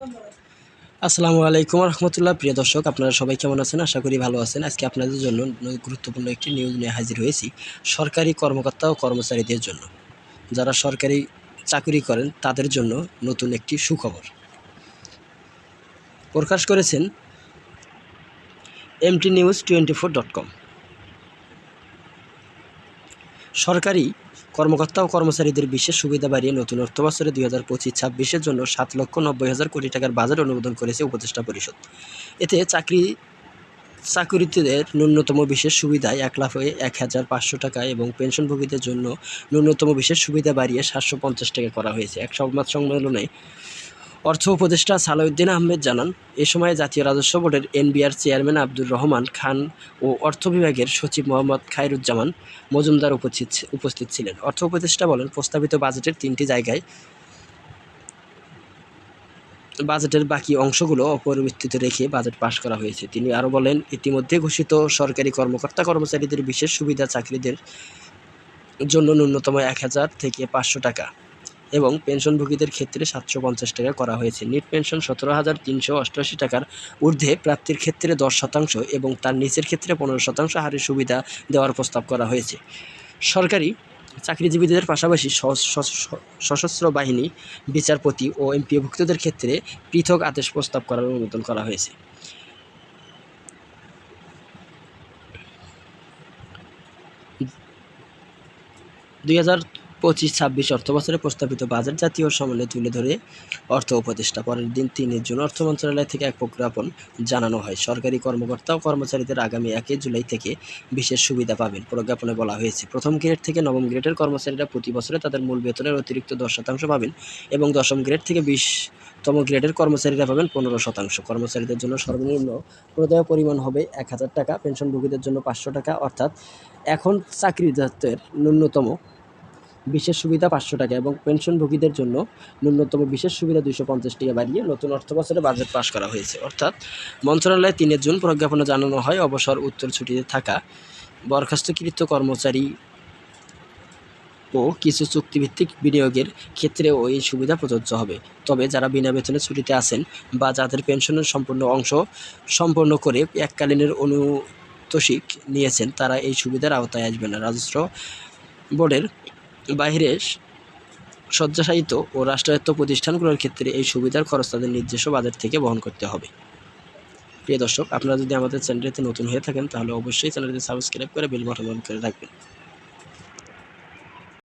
আসসালামু আলাইকুম রহমতুল্লাহ। প্রিয় দর্শক, আপনারা সবাই কেমন আছেন? আশা করি ভালো আছেন। আজকে আপনাদের জন্য গুরুত্বপূর্ণ একটি নিউজ নিয়ে হাজির হয়েছি সরকারি কর্মকর্তা ও কর্মচারীদের জন্য। যারা সরকারি চাকরি করেন তাদের জন্য নতুন একটি সুখবর প্রকাশ করেছেন mtnews24.com। সরকারি কর্মকর্তা ও কর্মচারীদের বিশেষ সুবিধা বাড়িয়ে নতুন অর্থবছরে 2025-26-এর জন্য 7,90,000 কোটি টাকার বাজেট অনুমোদন করেছে উপদেষ্টা পরিষদ। এতে চাকুরিতীদের ন্যূনতম বিশেষ সুবিধায় 1,01,500 টাকা এবং পেনশনভোগীদের জন্য ন্যূনতম বিশেষ সুবিধা বাড়িয়ে 750 টাকা করা হয়েছে। এক সংবাদ সম্মেলনে অর্থ উপদেষ্টা সালাউদ্দিন আহমেদ জানান, এ সময় জাতীয় রাজস্ব বোর্ডের এনবিআর চেয়ারম্যান আব্দুর রহমান খান ও অর্থ বিভাগের সচিব মোহাম্মদ খায়রুজ্জামান মজুমদার উপস্থিত ছিলেন। অর্থ উপদেষ্টা বলেন, প্রস্তাবিত বাজেটের 3টি জায়গায় বাজেটের বাকি অংশগুলো অপরিবর্তিত রেখে বাজেট পাস করা হয়েছে। তিনি আরও বলেন, ইতিমধ্যে ঘোষিত সরকারি কর্মকর্তা কর্মচারীদের বিশেষ সুবিধা চাকরিদের জন্য ন্যূনতম 1,000 থেকে 500 টাকা এবং পেনশনভোগীদের ক্ষেত্রে 750 টাকা করা হয়েছে। নিট পেনশন 17,388 টাকার ঊর্ধ্বে প্রাপ্তির ক্ষেত্রে 10% এবং তার নিচের ক্ষেত্রে 15% হারে সুবিধা দেওয়ার প্রস্তাব করা হয়েছে। সরকারি চাকরিজীবীদের পাশাপাশি সশস্ত্র বাহিনী, বিচারপতি ও এমপিওভুক্তদের ক্ষেত্রে পৃথক আদেশ প্রস্তাব করার অনুমোদন করা হয়েছে। 2025-26 অর্থবছরে প্রস্তাবিত বাজেট জাতীয় সম্মেলনে তুলে ধরে অর্থ উপদেষ্টা পরের দিন 3 জুন অর্থ মন্ত্রণালয় থেকে এক প্রজ্ঞাপন জানানো হয়। সরকারি কর্মকর্তা ও কর্মচারীদের আগামী 1 জুলাই থেকে বিশেষ সুবিধা পাবেন। প্রজ্ঞাপনে বলা হয়েছে, প্রথম গ্রেড থেকে নবম গ্রেডের কর্মচারীরা প্রতি বছরে তাদের মূল বেতনের অতিরিক্ত 10% পাবেন এবং দশম গ্রেড থেকে 20তম গ্রেডের কর্মচারীরা পাবেন 15%। কর্মচারীদের জন্য সর্বনিম্ন প্রদেয় পরিমাণ হবে 1,000 টাকা, পেনশনভোগীদের জন্য 500 টাকা, অর্থাৎ এখন চাকরিদাতাদের ন্যূনতম বিশেষ সুবিধা 500 টাকা এবং পেনশনভোগীদের জন্য ন্যূনতম বিশেষ সুবিধা 250 টাকা বাড়িয়ে নতুন অর্থবছরে বাজেট পাস করা হয়েছে। অর্থাৎ মন্ত্রণালয়ে 3 জুন প্রজ্ঞাপনে জানানো হয়, অবসর উত্তর ছুটিতে থাকা বরখাস্তকৃত কর্মচারী ও কিছু চুক্তিভিত্তিক বিনিয়োগের ক্ষেত্রেও এই সুবিধা প্রযোজ্য হবে। তবে যারা বিনা বেতনে ছুটিতে আছেন বা যাদের পেনশনের সম্পূর্ণ অংশ সম্পন্ন করে এককালীনের অনুতোষিক নিয়েছেন তারা এই সুবিধার আওতায় আসবেন না। রাজস্ব বোর্ডের বাইরে শয্যাশায়িত ও রাষ্ট্রায়ত্ত প্রতিষ্ঠানগুলোর ক্ষেত্রে এই সুবিধার খরচ তাদের নিজস্ব বাজেট থেকে বহন করতে হবে। প্রিয় দর্শক, আপনারা যদি আমাদের চ্যানেলটিতে নতুন হয়ে থাকেন তাহলে অবশ্যই চ্যানেলটি সাবস্ক্রাইব করে বেল বাটন অন করে রাখবেন।